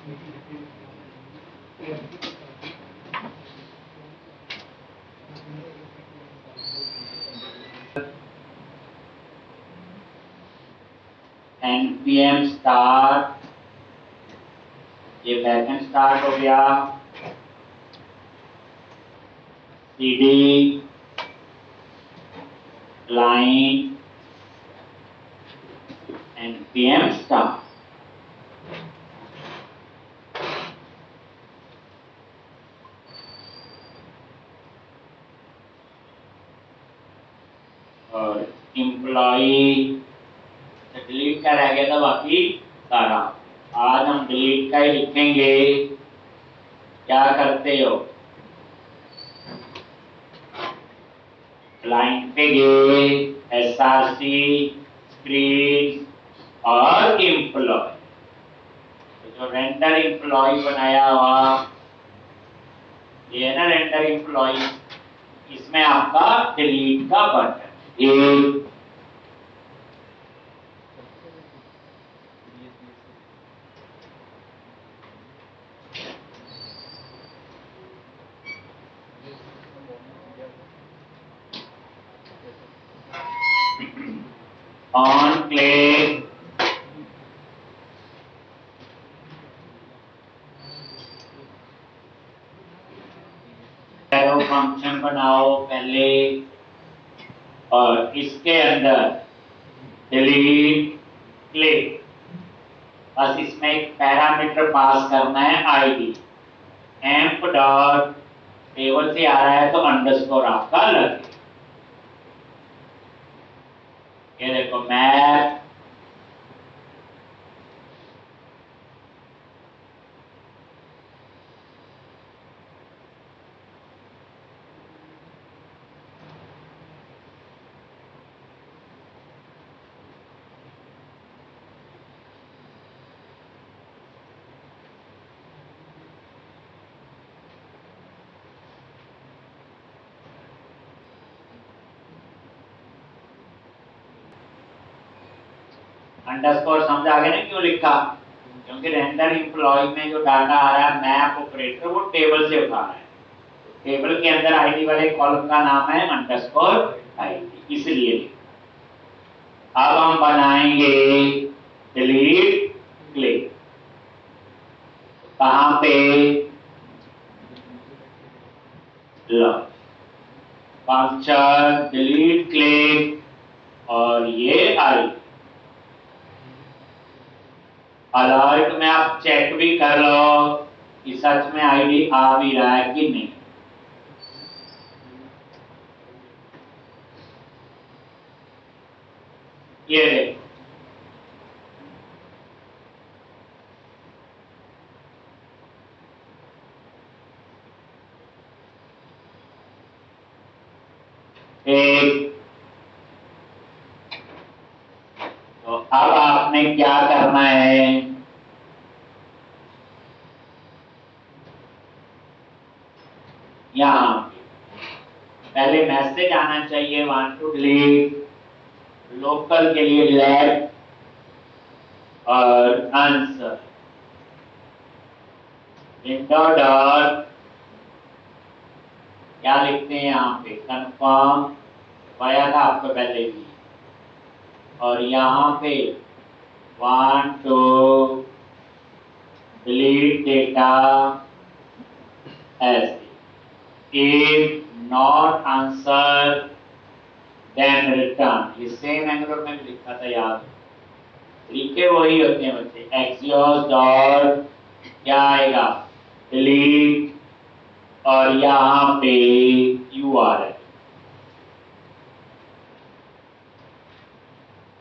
npm start, ये backend start हो गया, cd क्लाइंट npm स्टार्ट। और एम्प्लॉई डिलीट का रह गया था बाकी सारा, आज हम डिलीट का ही लिखेंगे। क्या करते हो, क्लाइंट पे गए, src स्क्रीन और एम्प्लॉय, तो जो रेंडर एम्प्लॉय बनाया हुआ ये है ना रेंडर एम्प्लॉय, इसमें आपका डिलीट का बटन ये ऑन क्लिक, एरो फंक्शन बनाओ पहले और इसके अंदर डिलीट क्लिक, बस इसमें एक पैरामीटर पास करना है आईडी, एम्प डॉट टेबल से आ रहा है तो अंडरस्कोर आपका लगे। ये देखो मैप अंडरस्कोर समझ आ गया ना क्यों लिखा, क्योंकि रेंडर एम्प्लॉय में जो डाटा आ रहा है मैप ऑपरेटर वो टेबल से उठा रहा है, टेबल के अंदर आईडी वाले कॉलम का नाम है अंडरस्कोर आईडी, इसलिए अब हम बनाएंगे डिलीट क्लिक, कहां पे फंक्शन डिलीट क्लिक और ये आईडी अलर्ट में आप चेक भी कर लो कि सच में आईडी आ भी रहा है कि नहीं। ये देखो एक, तो अब आपने क्या करना है, यहां पहले मैसेज आना चाहिए वांट टू डिलीट, लोकल के लिए लेफ्ट और आंसर विंडो डॉट क्या लिखते हैं यहाँ पे कंफर्म, पाया था आपको पहले भी, और यहाँ पे वांट टू डिलीट डेटा ऐसे, if not answer then return, ये सेम एंगुलर में भी लिखा था याद, तरीके वही होते हैं बच्चे, एक्सियोस डॉट क्या आएगा डिलीट और यहाँ पे URL,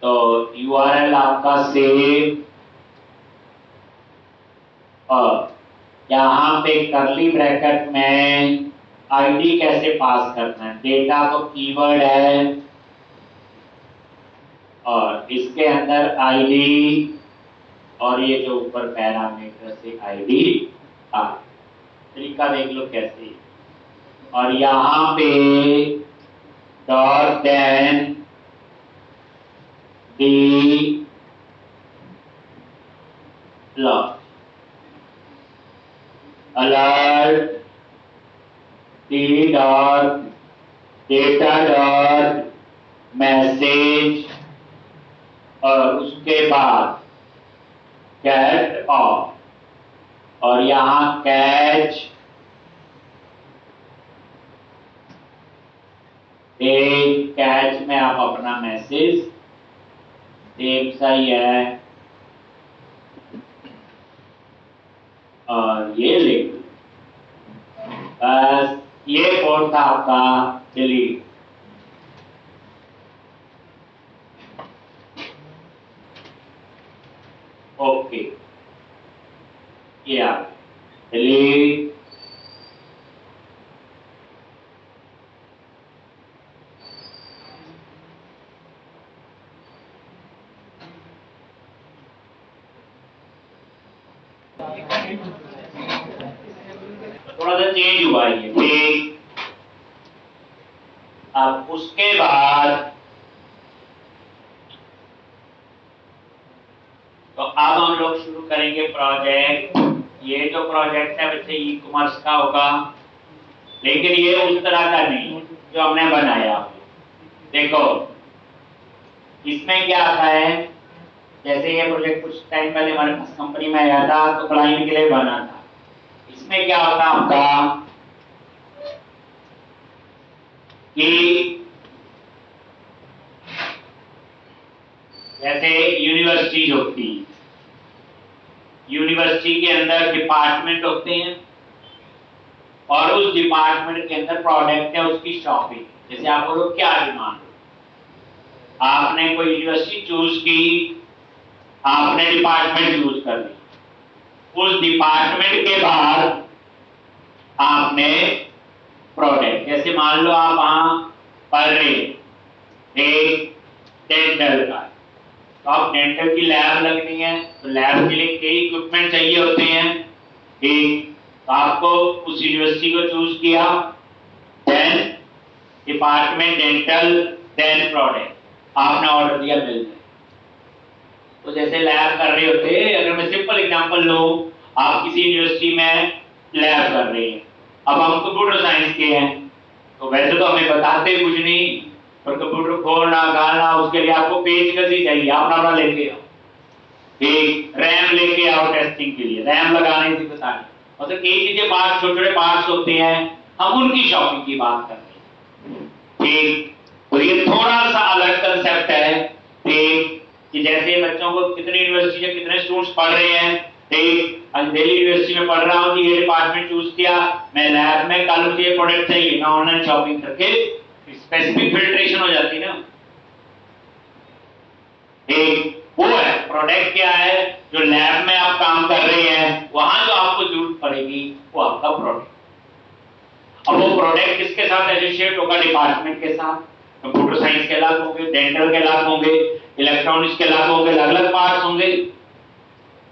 तो URL आपका सेव और यहाँ पे करली ब्रैकेट में आईडी कैसे पास करना है, डेटा तो कीवर्ड है और इसके अंदर आईडी और ये जो ऊपर पैरामीटर से आईडी आ, तरीका देख लो कैसे, और यहाँ पे dot then D plus alert T dot data dot message और उसके बाद कैट ऑफ और यहां कैच कैच में आप अपना मैसेज सेम सही है और ये लिख बस ये कोड था आपका डिलीट। ओके ये आप डिलीट थोड़ा सा चेंज हुआ ये ठीक। अब उसके बाद तो अब हम लोग शुरू करेंगे प्रोजेक्ट। ये जो प्रोजेक्ट है वैसे ई कॉमर्स का होगा लेकिन ये उस तरह का नहीं जो हमने बनाया। देखो इसमें क्या आता है, जैसे ये प्रोजेक्ट कुछ टाइम पहले हमारे पास कंपनी में आया था तो क्लाइंट के लिए बना था। इसमें क्या होता आपका कि जैसे यूनिवर्सिटीज होती, यूनिवर्सिटी के अंदर डिपार्टमेंट होते हैं और उस डिपार्टमेंट के अंदर प्रोडक्ट है उसकी शॉपिंग। जैसे आप बोलो क्या डिमांड, आपने कोई यूनिवर्सिटी चूज की, आपने डिपार्टमेंट चूज कर ली, उस डिपार्टमेंट के बाद आपने प्रोडक्ट, जैसे मान लो आप वहां पढ़ रहे एक डेंटल का, तो आप डेंटल की लैब लगनी है तो लैब के लिए कई इक्विपमेंट चाहिए होते हैं ठीक। तो आपको उस यूनिवर्सिटी को चूज किया, then department dental, then product, आपने ऑर्डर दिया मिल जाए। तो जैसे लैब कर रहे होते, अगर मैं सिंपल एग्जांपल लूं, आप किसी यूनिवर्सिटी में लैब कर रहे हैं, अब हम कंप्यूटर साइंस के हैं तो वैसे तो हमें बताते कुछ नहीं, पर कंप्यूटर खोलना गाना उसके लिए आपको पेज कसी चाहिए, आप अपना लेके आओ ठीक, रैम लेके आओ टेस्टिंग के लिए, रैम लगाने से बता और तो कई चीजें पार्ट छोटे छोटे पार्ट्स होते हैं, हम उनकी शॉपिंग की बात कर रहे हैं ठीक। तो ये थोड़ा सा अलग कंसेप्ट है ठीक, कि जैसे बच्चों को कितनी यूनिवर्सिटी में कितने स्टूडेंट्स पढ़ रहे हैं ठीक, आज दिल्ली यूनिवर्सिटी में पढ़ रहा हूँ कि ये डिपार्टमेंट चूज किया, मैं लैब में कल मुझे ये प्रोडक्ट चाहिए, मैं ऑनलाइन शॉपिंग करके स्पेसिफिक फिल्ट्रेशन हो जाती ना एक, वो है प्रोडक्ट क्या है जो लैब में आप काम कर रहे हैं वहां जो आपको जरूरत पड़ेगी वो आपका प्रोडक्ट। अब वो प्रोडक्ट किसके साथ एसोसिएट होगा, डिपार्टमेंट के साथ, कंप्यूटर साइंस के अलग होंगे, डेंटल के अलग होंगे, इलेक्ट्रॉनिक्स के अलग होंगे, अलग अलग पार्ट्स होंगे।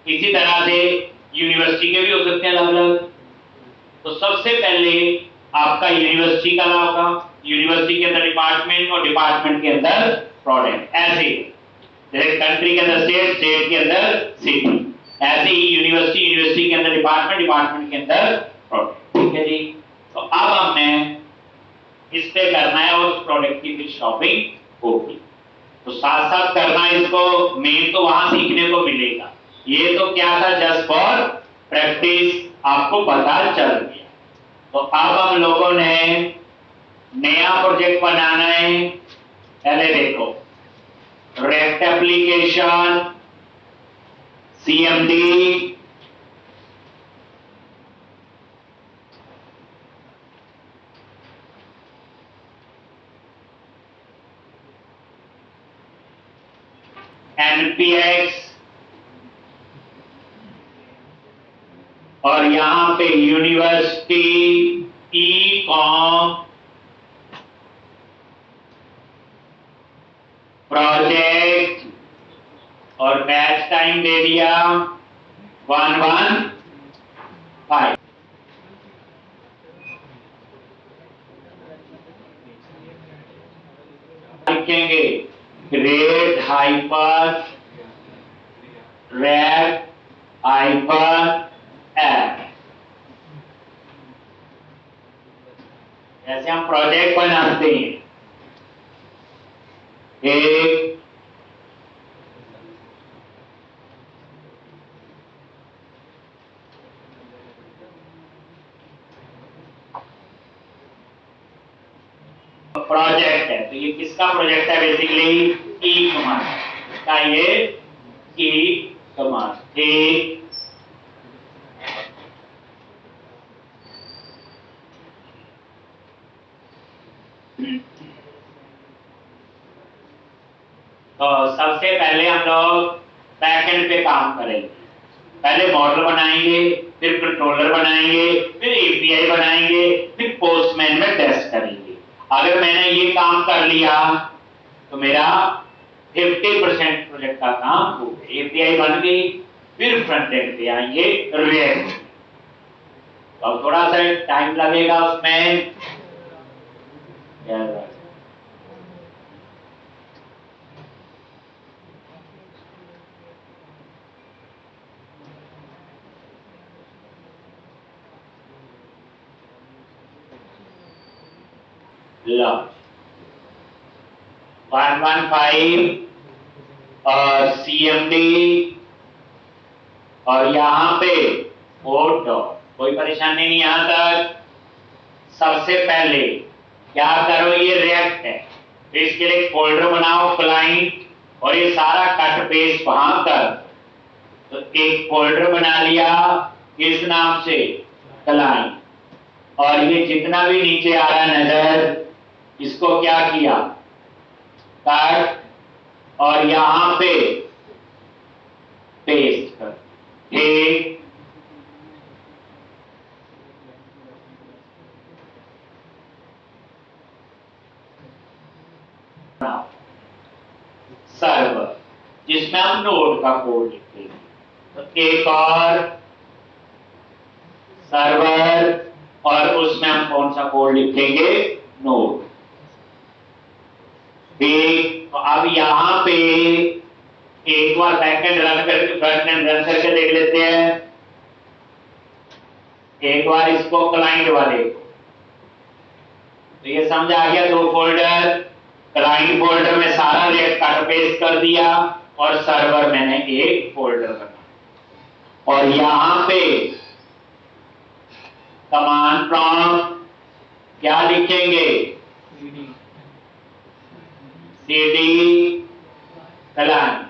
इसी तरह से यूनिवर्सिटी के भी हो सकते हैं अलग अलग। तो सबसे पहले आपका यूनिवर्सिटी का नाम होगा, यूनिवर्सिटी के अंदर डिपार्टमेंट और डिपार्टमेंट के अंदर प्रोडक्ट, ऐसे जैसे कंट्री के अंदर स्टेट, स्टेट के अंदर सिटी, ऐसे ही यूनिवर्सिटी, यूनिवर्सिटी के अंदर डिपार्टमेंट, डिपार्टमेंट के अंदर प्रोडक्ट ठीक है जी। तो अब हमने इस पे करना है और उस प्रोडक्ट की फिर शॉपिंग होगी। तो साथ साथ करना इसको, मेन तो वहां सीखने को मिलेगा, ये तो क्या था जस्ट फॉर प्रैक्टिस, आपको पता चल गया। तो अब हम लोगों ने नया प्रोजेक्ट बनाना है। पहले देखो रेक्ट एप्लीकेशन, सीएमडी, एनपीएक्स और यहां पे यूनिवर्सिटी, ई कॉम, प्रोजेक्ट और बैच टाइम दे दिया 115। लिखेंगे grade hyper rap hyper app जैसे हम प्रोजेक्ट बनाते हैं, एक प्रोजेक्ट है, तो ये किसका प्रोजेक्ट है? बेसिकली ई कमांड का, ये ई कमांड ठीक। तो सबसे पहले हम लोग बैकएंड पे काम करेंगे। पहले मॉडल बनाएंगे, फिर कंट्रोलर बनाएंगे, फिर एपीआई बनाएंगे, फिर पोस्टमैन में टेस्ट करेंगे। अगर मैंने ये काम कर लिया तो मेरा 50% प्रोजेक्ट का काम हो गया। एपीआई बन गई, फिर फ्रंट एंड पे आएंगे रिएक्ट। तो अब थोड़ा सा टाइम लगेगा उसमें। लो 115 और सीएमडी और यहां पे फोटो, कोई परेशानी नहीं यहां तक। सबसे पहले क्या करो, ये रिएक्ट है तो इसके लिए एक फोल्डर बनाओ क्लाइंट, और ये सारा कट पेस्ट वहां कर। तो एक फोल्डर बना लिया किस नाम से? क्लाइंट। और ये जितना भी नीचे आ रहा नजर, इसको क्या किया? कट, और यहां पे पेस्ट कर। ठीक, सर्वर, जिसमें हम नोड का कोड लिखेंगे। तो एक और सर्वर, और उसमें हम कौन सा कोड लिखेंगे? नोड। ठीक, तो अब यहां पे एक बार बैकएंड रन करके, फ्रंट एंड रन करके देख लेते हैं। एक बार इसको क्लाइंट वाले को, तो ये समझ आ गया। दो फोल्डर, क्लाइंट फोल्डर में सारा रिएक्ट कट पेस्ट कर दिया, और सर्वर मैंने एक फोल्डर बना। और यहां पे कमांड प्रॉम्प्ट क्या लिखेंगे? सीडी क्लाइंट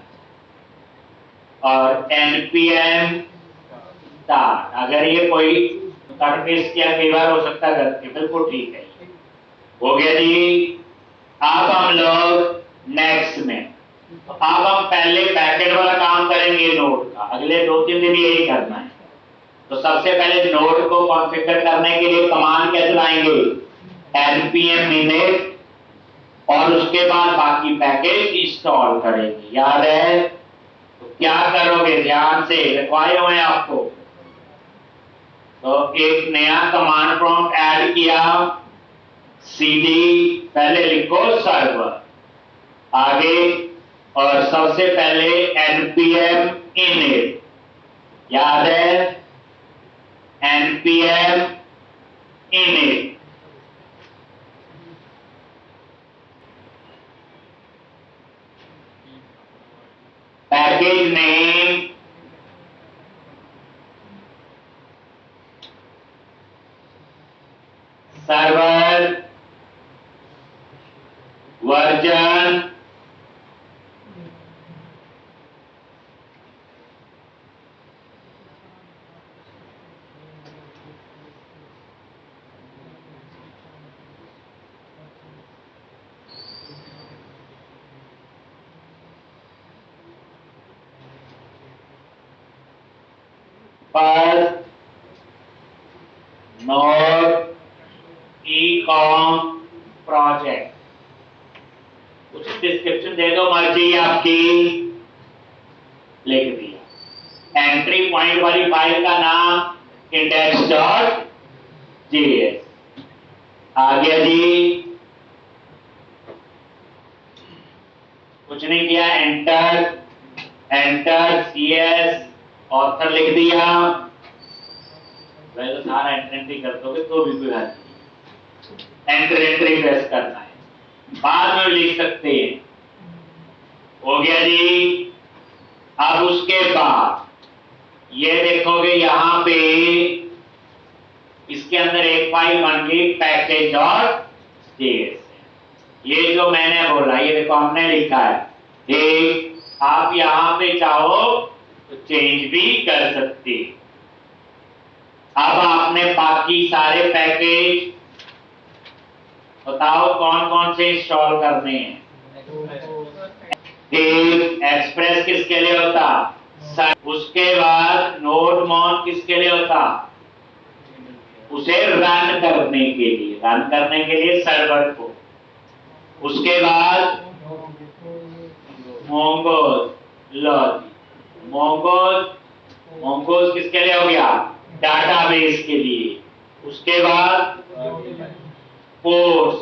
और एनपीएम स्टार्ट। अगर ये कोई कट पेस्ट किया कई बार हो सकता है, बिल्कुल ठीक है, हो गया जी। अब हम लोग नेक्स्ट में, तो अब हम पहले पैकेट वाला काम करेंगे नोड का, अगले 2-3 दिन यही करना है। तो सबसे पहले नोड को कॉन्फ़िगर करने के लिए कमांड क्या चलाएंगे? npm init, और उसके बाद बाकी पैकेज इंस्टॉल करेंगे। याद है? तो क्या करोगे, ध्यान से लिखवाए हुए हैं आपको। तो एक नया कमांड प्रॉम्प्ट ऐड किया, सीडी, पहले लिखो सर्वर, आगे, और सबसे पहले npm init। याद है? npm init, package name, server, version, पर नोड ई-कॉम प्रोजेक्ट, कुछ डिस्क्रिप्शन दे दो, मर्जी आपकी, लिख दिया। एंट्री पॉइंट वाली फाइल का नाम index.js। आ गया जी, कुछ नहीं किया, एंटर, एंटर CS, ऑथर लिख दिया। वैसे तो सारा एंट्री कर दोगे तो भी कोई बात नहीं। एंट्री प्रेस करना है, बाद में लिख सकते हैं। हो गया जी। अब उसके बाद ये देखोगे यहां पे इसके अंदर एक फाइल बन गई पैकेज डॉट जेएस। ये जो मैंने बोला, ये देखो हमने लिखा है। ठीक, आप यहां पे चाहो तो चेंज भी कर सकते। अब आपने बाकी सारे पैकेज बताओ कौन कौन से इंस्टॉल करने हैं। एक्सप्रेस किसके लिए होता, उसके बाद नोडमोन किसके लिए होता, उसे रन करने के लिए, सर्वर को। उसके बाद मोंगोज लॉजिक, मोंगोज किसके लिए हो गया, डाटाबेस के लिए। उसके बाद फोर्स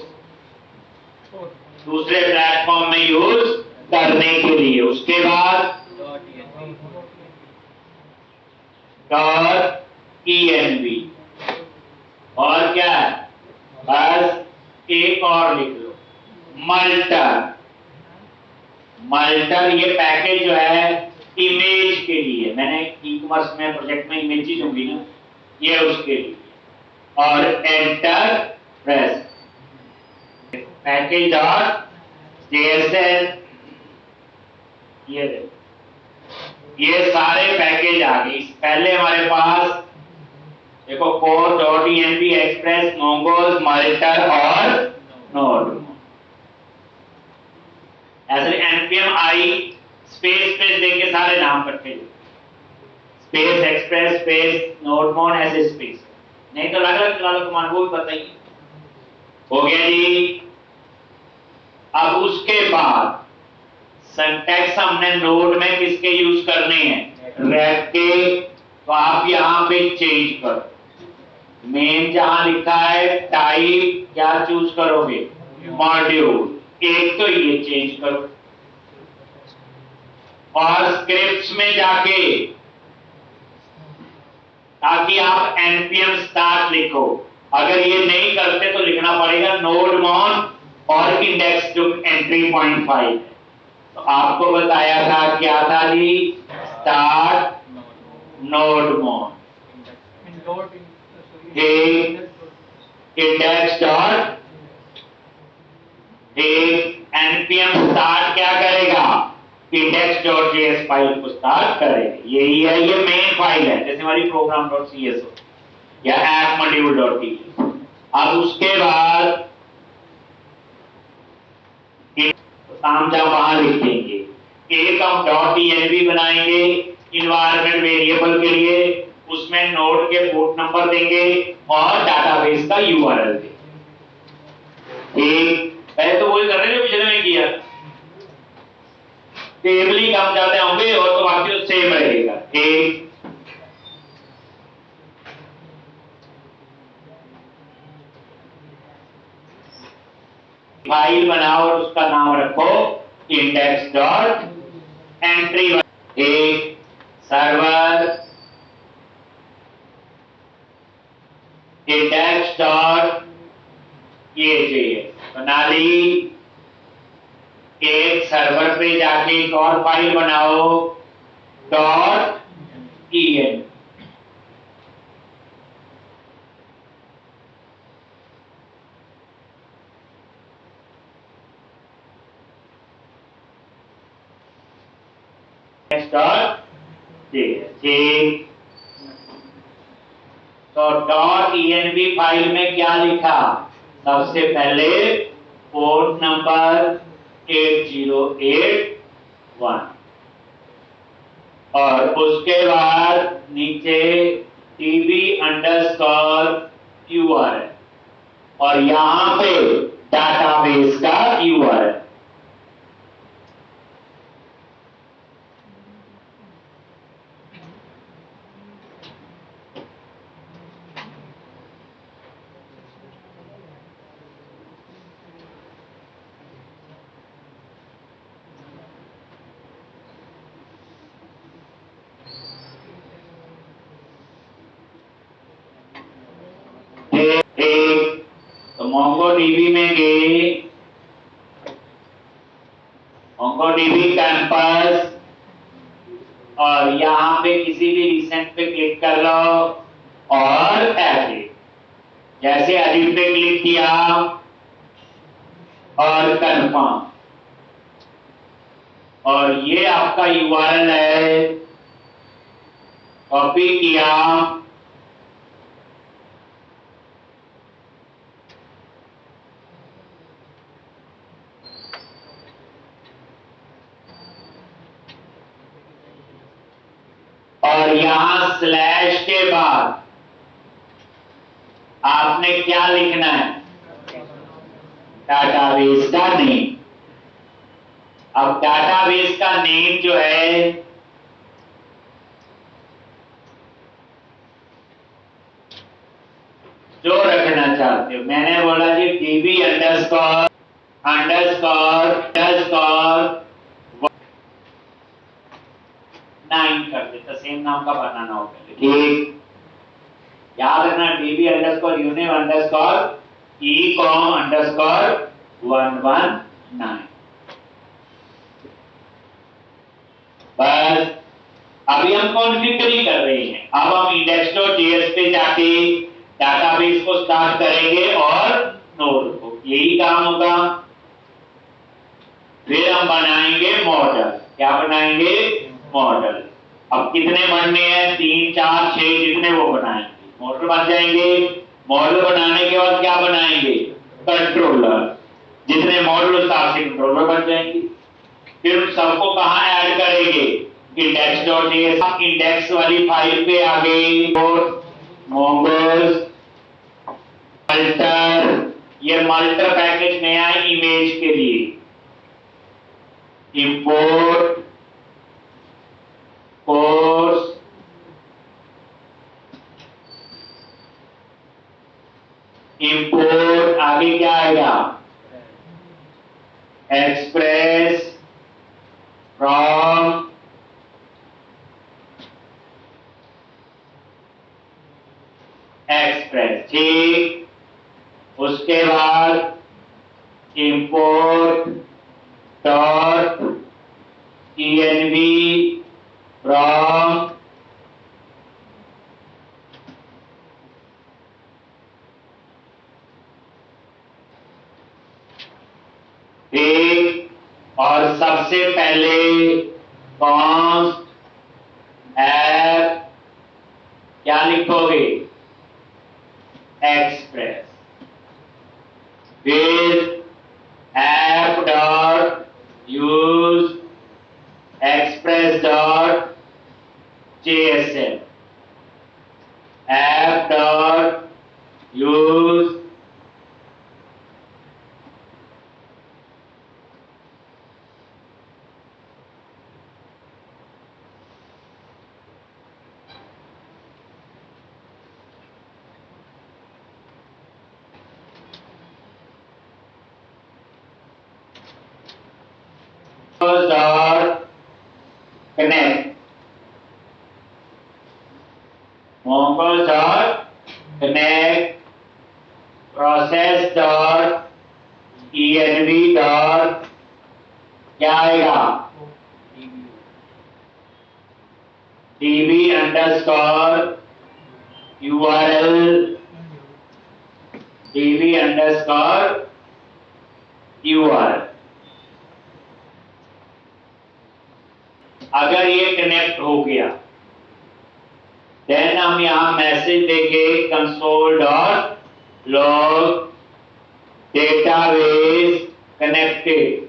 दूसरे प्लेटफॉर्म में यूज करने के लिए। उसके बाद .env और क्या है, बस एक और लिख लो, मल्टर ये पैकेज जो है इमेज के लिए, मैंने ई कॉमर्स में प्रोजेक्ट में इमेजेस होंगी ना, ये उसके लिए। और enter press, package dot JSS, ये देखो ये सारे पैकेज आ गए। पहले हमारे पास देखो core.env, एक्सप्रेस, मोंगोज, मल्टर और नोड। ऐसे npm i स्पेस देके सारे नाम इकट्ठे, स्पेस एक्सप्रेस स्पेस नोडमोन ऐसे स्पेस, नहीं तो अलग अलग कमांड वो भी बताइए। हो गया जी। अब उसके बाद सिंटैक्स हमने नोड में किसके यूज करने हैं, रैप के। तो आप यहां पे चेंज करो, मेन जहां लिखा है टाइप क्या चूज करोगे, मॉड्यूल, एक तो ये चेंज करो। और स्क्रिप्ट्स में जाके ताकि आप npm start लिखो, अगर ये नहीं करते तो लिखना पड़ेगा नोडमोन और इंडेक्स जो एंट्री पॉइंट फाइल। तो आपको बताया था क्या था जी, start nodemon, index dot, npm start क्या करेगा, index.js फाइल को स्टार्ट करेगा। यही है, ये मेन फाइल है, जैसे हमारी program.cs हो या app module.ts। अब उसके बाद हम जब वहां लिखेंगे, एक हम .env बनाएंगे इन्वायरमेंट वेरिएबल के लिए, उसमें नोड के पोर्ट नंबर देंगे और डाटाबेस का यूआरएल देंगे। ठीक, पहले तो वही कर रहे हैं जो पिछले में किया, टेबल ही कम ज्यादा होंगे और तो बाकी तो सेम रहेगा। ठीक, फाइल बनाओ और उसका नाम रखो इंडेक्स डॉट एंट्री। एक सर्वर इंडेक्स डॉट ये बना ली। एक सर्वर पे जाके एक और फाइल बनाओ .en। तो .env फाइल में क्या लिखा, सबसे पहले पोर्ट नंबर 8081 और उसके बाद नीचे tb_url और यहां पे डाटाबेस का यूआरएल। तो मोंगोडीबी में गए, मोंगोडीबी कैंपस, और यहाँ पे किसी भी रिसेंट पे क्लिक कर लो और ऐसे जैसे एडिट पे क्लिक किया और कंफर्म, और ये आपका यूआरएल है, कॉपी किया और यहां स्लैश के बाद आपने क्या लिखना है, डाटाबेस का नेम। अब डाटाबेस का नेम जो है जो रखना चाहते हो, मैंने बोला जी डीबी अंडरस्कोर अंडरस्कोर अंडरस्कोर 9 कर देता, सेम नाम का बनाना होगा। ठीक, याद रखना dB underscore univ underscore e com underscore 119। बस अभी हम कॉन्फ़िगर ही कर रहे हैं। अब हम index.js पे जाके डाटाबेस को स्टार्ट करेंगे और नोड को, यही काम होगा। फिर हम बनाएंगे मॉडल। क्या बनाएंगे? मॉडल। अब कितने बनने हैं? 3 4 6 जितने वो बनाएंगे मॉडल बन जाएंगे। मॉडल बनाने के बाद क्या बनाएंगे? कंट्रोलर। जितने मॉडल उस हिसाब से कंट्रोलर बन जाएंगे। फिर उन सबको कहां ऐड करेंगे? index.js। इंडेक्स वाली फाइल पे आ गए और मोंगोस मल्टर, ये मल्टर पैकेज नया है इमेज के लिए। इंपोर्ट कोर्स इंपोर्ट, आगे क्या आएगा? Express from express. ठीक, उसके बाद इंपोर्ट डॉट env फ्रॉम ठीक, और सबसे पहले कॉन्स्ट ऐप क्या लिखोगे? एक्सप्रेस। फिर app dot use express dot JSL, app dot use dot connect, mongoose dot connect, process dot env dot क्या आएगा? db underscore url, db underscore url। अगर ये कनेक्ट हो गया देन हम यहां मैसेज देंगे console dot log database connected,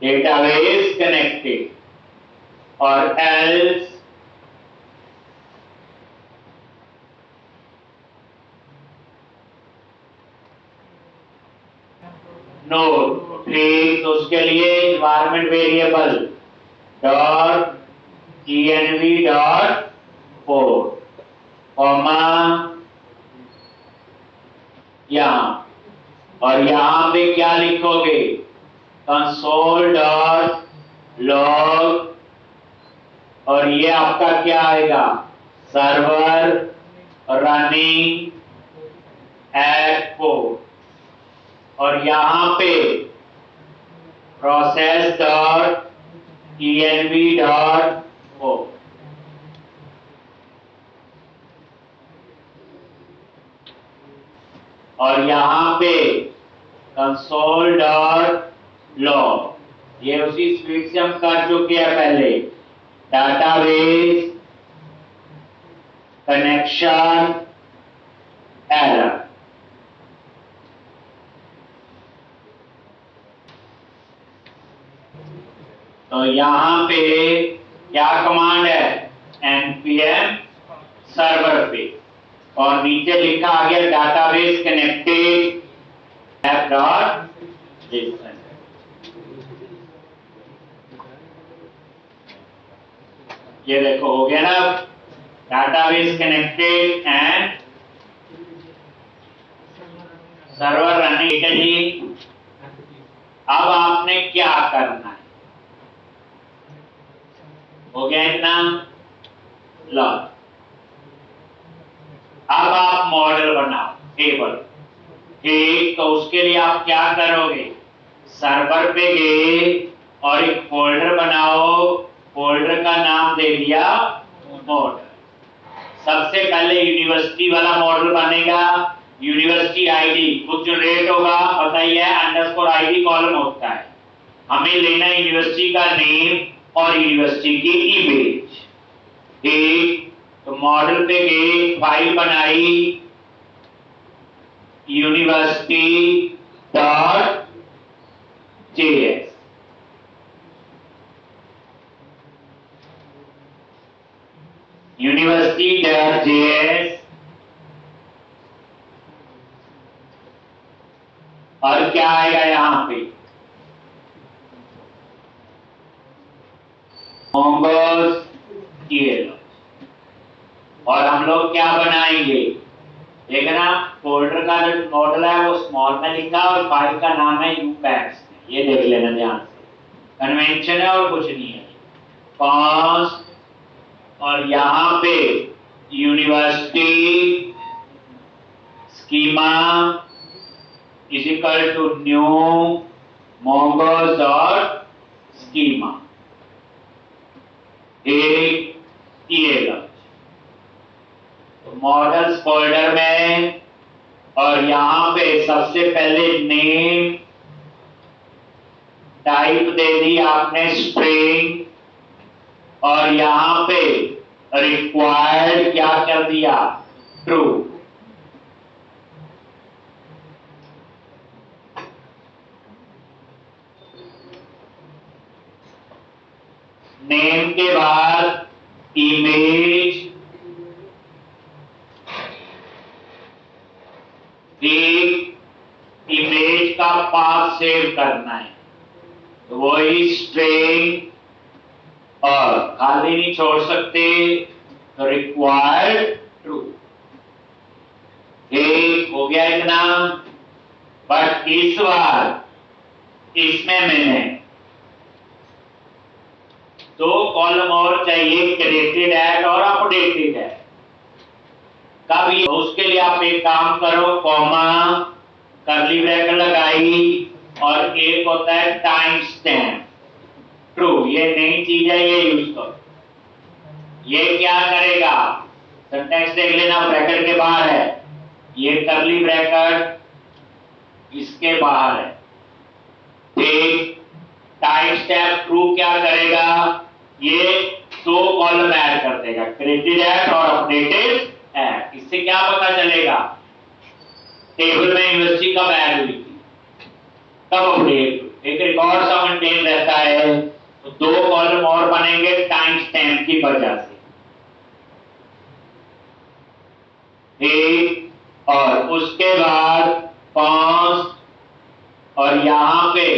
database connected, और एल्स नोड। ठीक, तो उसके लिए environment variable dot env dot port comma यहां, और यहां पे क्या लिखोगे? कंसोल डॉट लॉग, और ये आपका क्या आएगा? सर्वर रनिंग एट पोर्ट और यहां पे process dot env dot O और यहां पे कंसोल डॉट लॉग। ये उसी स्पीड से हम कर चुके हैं पहले। Database connection error. तो यहां पे क्या कमांड है? npm सर्वर पे और नीचे लिखा आ गया database connected app dot JSON. ये देखो हो गया ना, database connected and server running. ठीक है जी। अब आपने क्या करना है? हो गया इतना। लो अब आप मॉडल बनाओ टेबल। ठीक, तो उसके लिए आप क्या करोगे? सर्वर पे गए और एक फोल्डर बनाओ। फोल्डर का नाम दे दिया मॉडल। सबसे पहले यूनिवर्सिटी वाला मॉडल बनेगा। यूनिवर्सिटी आईडी कुछ जो रेट होगा पता ही है, अंडरस्कोर आईडी कॉलम होता है। हमें लेना यूनिवर्सिटी का नेम और यूनिवर्सिटी की इमेज। ठीक, तो मॉडल पे गए, फाइल बनाई university dot JS. University dot JS और क्या आएगा यहां पे? मोंगोस ये। और हम लोग क्या बनाएंगे? देखना, फोल्डर का जो मॉडल है वो स्मॉल में लिखा और फाइल का नाम है यूपैक्स। ये देख लेना ध्यान से। कन्वेंशन है और कुछ नहीं है। कॉस्ट और यहां पे university schema is equal to new mongoose dot schema. एक ये लो मॉडल्स फोल्डर में और यहां पे सबसे पहले नेम टाइप दे दी आपने स्ट्रिंग और यहां पे रिक्वायर्ड क्या कर दिया? ट्रू। नेम के बाद इमेज एक इमेज का पाथ सेव करना है, तो वही स्ट्रिंग और खाली नहीं छोड़ सकते, तो रिक्वायर्ड ट्रू। एक हो गया इतना। बट इस बार इसमें मैंने दो कॉलम और चाहिए, क्रिएटेड एट और अपडेटेड एट। कभी उसके लिए आप एक काम करो, कॉमा कर्ली ब्रैकेट लगाई और एक होता है टाइम स्टैम्प ट्रू। ये नई चीज है, ये यूज करो। ये क्या करेगा? सिंटैक्स देख लेना, ब्रैकेट के बाहर है, ये कर्ली ब्रैकेट इसके बाहर है। ठीक, टाइम स्टैम्प ट्रू क्या करेगा? ये दो कॉलम ऐड कर देगा, क्रिएटेड एट और अपडेटेड एट। इससे क्या पता चलेगा? टेबल में यूनिवर्सिटी कब ऐड हुई थी, कब अपडेट। एक रिकॉर्ड सा मेंटेन रहता है, तो दो कॉलम और बनेंगे टाइम स्टैम्प की वजह से। ठीक, और उसके बाद कॉस्ट और यहां पे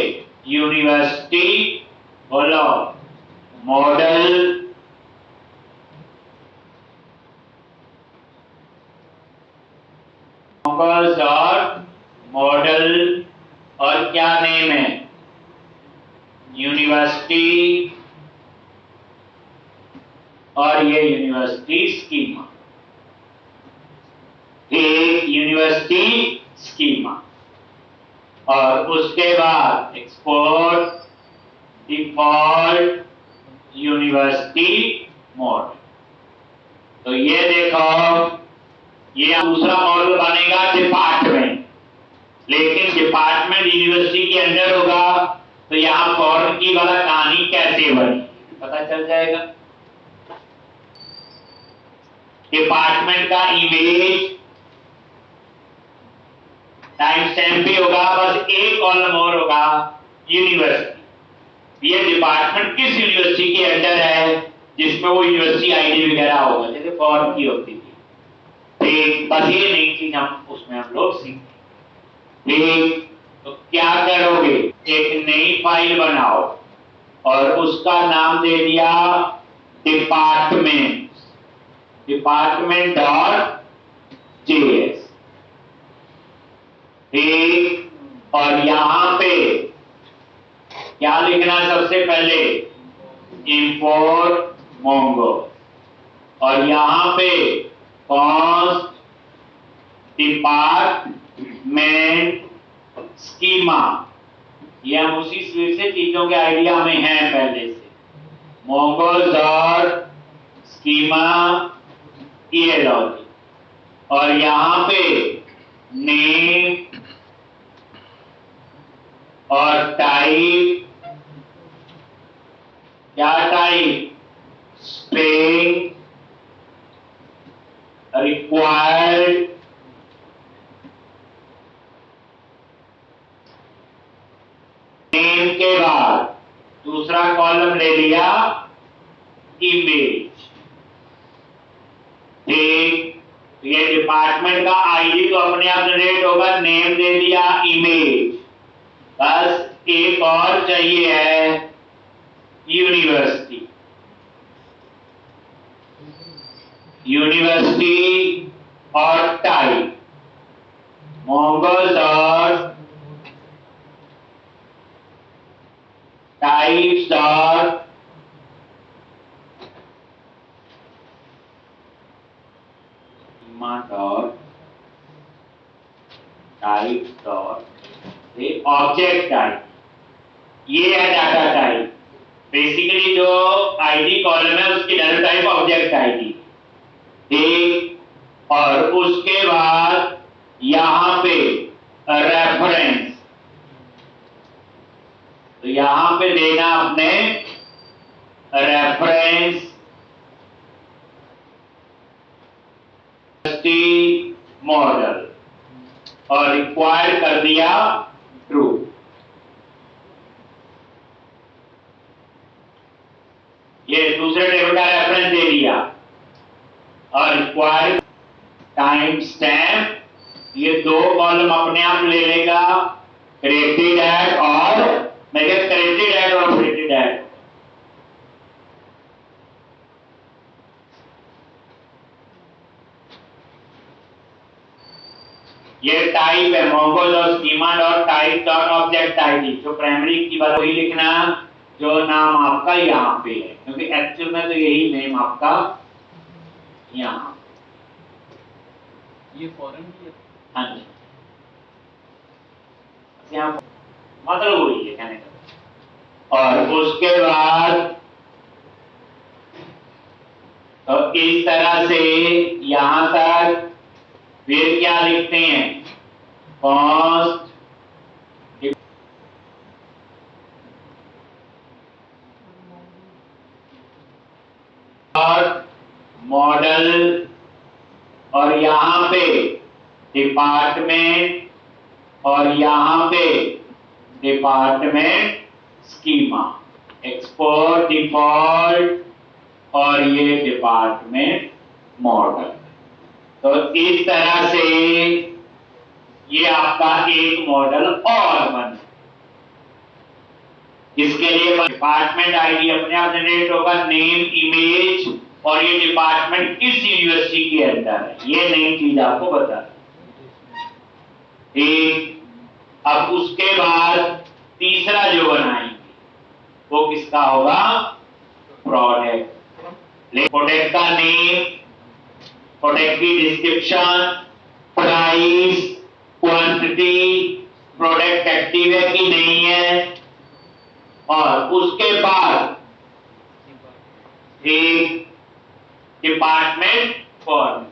यूनिवर्सिटी बोलो मॉडल डॉट मॉडल और क्या नेम है? यूनिवर्सिटी और ये यूनिवर्सिटी स्कीमा। एक यूनिवर्सिटी स्कीमा, और उसके बाद एक्सपोर्ट डिफॉल्ट यूनिवर्सिटी मॉडल। तो ये देखो, ये दूसरा मॉडल बनेगा डिपार्टमेंट, लेकिन डिपार्टमेंट यूनिवर्सिटी के अंदर होगा, तो यहां फॉरेन की वाला कहानी कैसे बनी पता चल जाएगा। डिपार्टमेंट का इमेज टाइम स्टैम्प भी होगा, बस एक कॉलम और होगा यूनिवर्सिटी। ये डिपार्टमेंट किस यूनिवर्सिटी के अंदर है, जिसमें वो यूनिवर्सिटी आईडी वगैरह होगा, जैसे फॉरेन की होती थी। ठीक, बस ये नई चीज हम उसमें हम लोग सीखें। ठीक, तो क्या करोगे, एक नई फाइल बनाओ और उसका नाम दे दिया डिपार्टमेंट, डिपार्टमेंट डॉट जेएस। ठीक, और यहां पे क्या लिखना सबसे पहले, इंपोर्ट मोंगो, और यहां पे कॉन्स्ट डिपार्टमेंट स्कीमा, ये हम उसी से चीजों के आइडिया में हैं पहले से, मोंगोज और स्कीमा ये लॉजिक, और यहां पे नेम और टाइप, क्या टाइप, स्ट्रिंग रिक्वायर्ड, नेम के बाद दूसरा कॉलम ले लिया इमेज। ठीक, ये डिपार्टमेंट का आईडी तो अपने आप जनरेट होगा, नेम दे दिया इमेज, बस एक और चाहिए है यूनिवर्सिटी, यूनिवर्सिटी और टाइप मोंगोज और टाइप्स और dot type dot object type, ये है डाटा टाइप। बेसिकली जो आईडी कॉलम है उसकी डाटा टाइप ऑब्जेक्ट आईडी। ठीक, और उसके बाद यहां पे रेफरेंस, तो यहां पे देना अपने रेफरेंस मॉडल, और रिक्वायर्ड कर दिया ट्रू। ये दूसरे टेबल का रेफरेंस दे दिया, और रिक्वायर्ड टाइम स्टैम्प, ये दो कॉलम अपने आप ले लेगा, क्रिएटेड एट और मैं क्रिएटेड एट और अपडेटेड एट। ये टाइप है मोंगोज और schema dot type dot object ID, जो प्राइमरी की बात वही लिखना जो नाम आपका यहाँ पे है, क्योंकि एक्चुअल में तो यही नेम आपका यहाँ। ये फॉरेन की है। हाँ जी, यहाँ मतलब वही है कहने का। और उसके बाद तो इस तरह से यहां तक, फिर क्या लिखते हैं, कॉस्ट और मॉडल, और यहां पे डिपार्टमेंट, और यहां पे डिपार्टमेंट स्कीमा, एक्सपोर्ट डिफॉल्ट, और ये डिपार्टमेंट मॉडल। तो इस तरह से ये आपका एक मॉडल और बन, इसके लिए डिपार्टमेंट आईडी अपने आप जनरेट होगा, नेम इमेज, और ये डिपार्टमेंट किस यूनिवर्सिटी के अंदर है, ये नई चीज आपको बता। ठीक, अब उसके बाद तीसरा जो बनाएंगे वो किसका होगा, प्रोडक्ट। प्रोडक्ट का नेम, प्रोडक्ट की description, price, quantity, product active है कि नहीं है, और उसके बाद एक डिपार्टमेंट फॉर्म,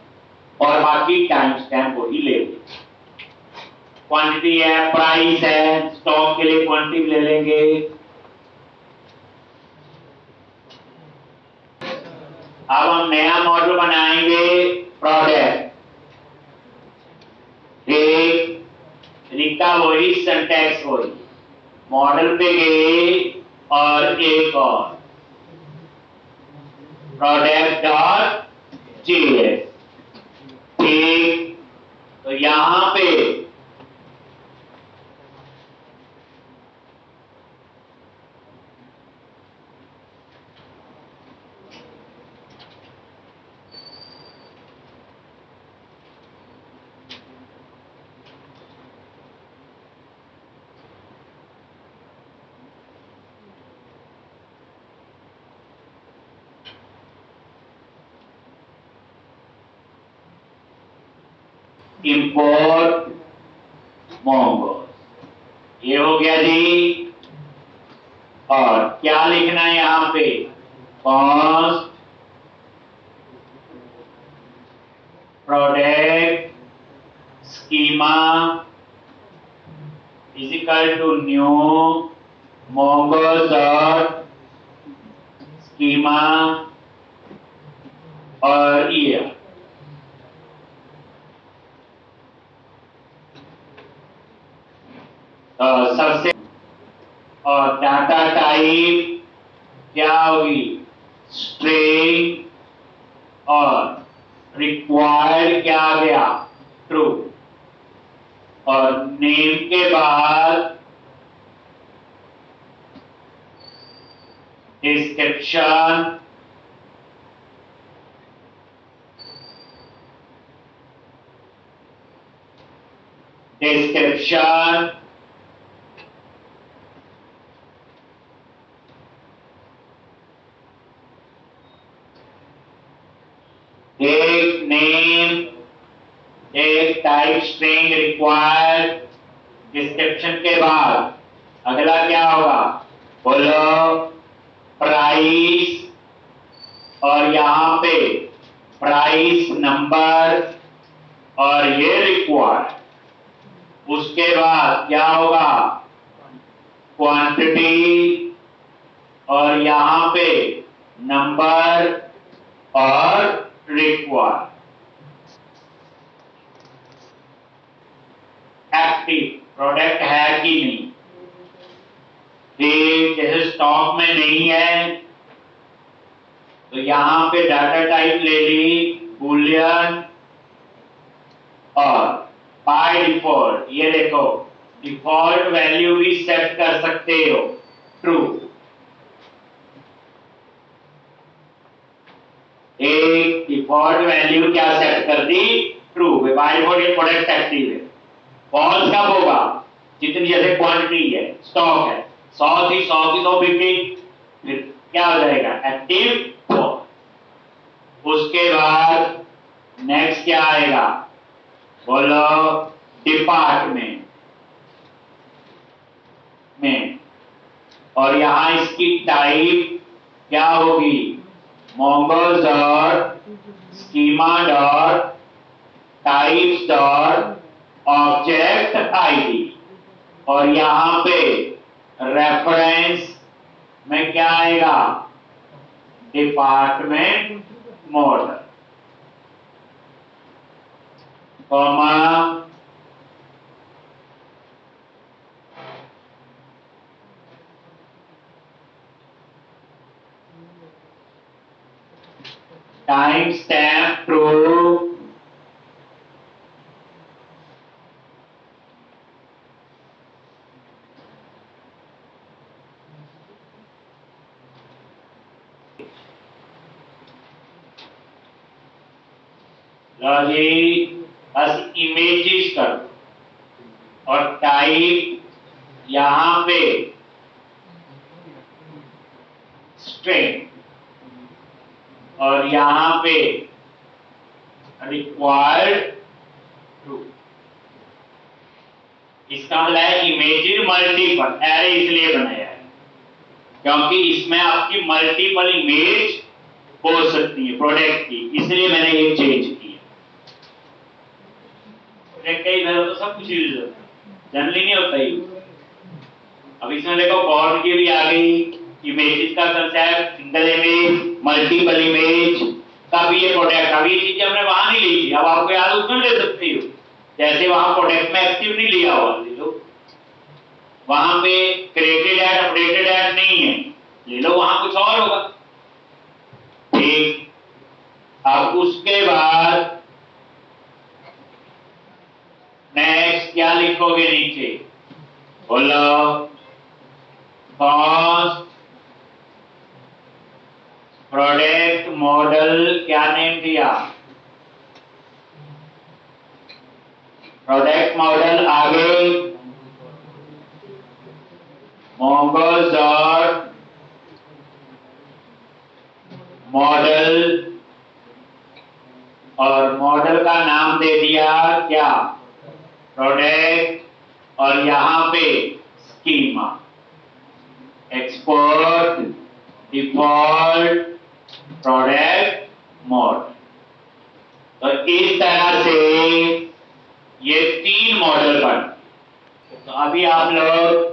और बाकी टाइम स्टैम्प वही ले लेंगे। क्वांटिटी है, प्राइस है, स्टॉक के लिए क्वांटिटी ले लेंगे। अब हम नया मॉडल बनाएंगे प्रोडक्ट। एक रिका वही, सिंटैक्स वही, मॉडल पे गए और एक और प्रोडक्ट डॉट जेएस। ठीक, तो यहां पे इंपोर्ट मोंगोस, ये हो गया जी। और क्या लिखना है यहां पे, const product schema is equal to new mongoose dot schema और ईयर। सबसे, और डाटा टाइप क्या होगी, स्ट्रिंग, और रिक्वायर्ड क्या आ गया, ट्रू, और नेम के बाद डिस्क्रिप्शन, डिस्क्रिप्शन, एक नेम, एक टाइप स्ट्रिंग रिक्वायर्ड, डिस्क्रिप्शन के बाद अगला क्या होगा, बोलो प्राइस, और यहां पे प्राइस नंबर, और ये रिक्वायर्ड। उसके बाद क्या होगा, क्वांटिटी, और यहां पे नंबर और रिक्वायर्ड। एक्टिव प्रोडक्ट है कि नहीं, ठीक, जैसे स्टॉक में नहीं है तो यहां पे डाटा टाइप ले ली बूलियन, और बाय डिफॉल्ट ये देखो डिफॉल्ट वैल्यू भी सेट कर सकते हो, ट्रू। एक डिफॉल्ट वैल्यू क्या सेट कर दी, ट्रू, बाय डिफॉल्ट ये प्रोडक्ट एक्टिव है। फॉल्स कब होगा, जितनी जैसे क्वांटिटी है, स्टॉक है 100 थी 100 की 100 बिकी, फिर क्या हो जाएगा, एक्टिव फॉल्स। उसके बाद नेक्स्ट क्या आएगा, बोलो डिपार्टमेंट में, और यहां इसकी टाइप क्या होगी, mongoose dot schema dot types dot object ID, और यहां पे रेफरेंस में क्या आएगा, department model, comma time stamp true, जी बस इमेजेस कर दो, और टाइप यहां पे स्ट्रिंग, और यहां पे रिक्वायर्ड ट्रू। इसका मतलब है इमेजेस मल्टीपल, एरे इसलिए बनाया है क्योंकि इसमें आपकी मल्टीपल इमेज हो सकती है प्रोडक्ट की, इसलिए मैंने ये चेंज किया। प्रोडक्ट का इधर तो सब कुछ यूज होता है, जनरली नहीं होता ही। अब इसमें देखो बॉर्ड की भी आ गई, इमेजेस का concept, single image, multiple image का भी ये प्रोडक्ट। अब ये चीजें हमने वहां नहीं ली थी, अब आपको याद उसमें ले सकते हो, जैसे वहां प्रोडक्ट में एक्टिव नहीं लिया हुआ, ले लो। वहां पे क्रिएटेड एड अपडेटेड एड नहीं है, ले लो, वहां कुछ और होगा। ठीक, अब उसके बाद नेक्स्ट क्या लिखोगे नीचे, बोलो। कॉस्ट, प्रोडक्ट मॉडल, क्या नेम दिया, प्रोडक्ट मॉडल। आगे मोंगोस डॉट मॉडल, और मॉडल का नाम दे दिया क्या, प्रोडक्ट, और यहां पे schema, export default product model. तो इस तरह से ये 3 मॉडल बन। तो अभी आप लोग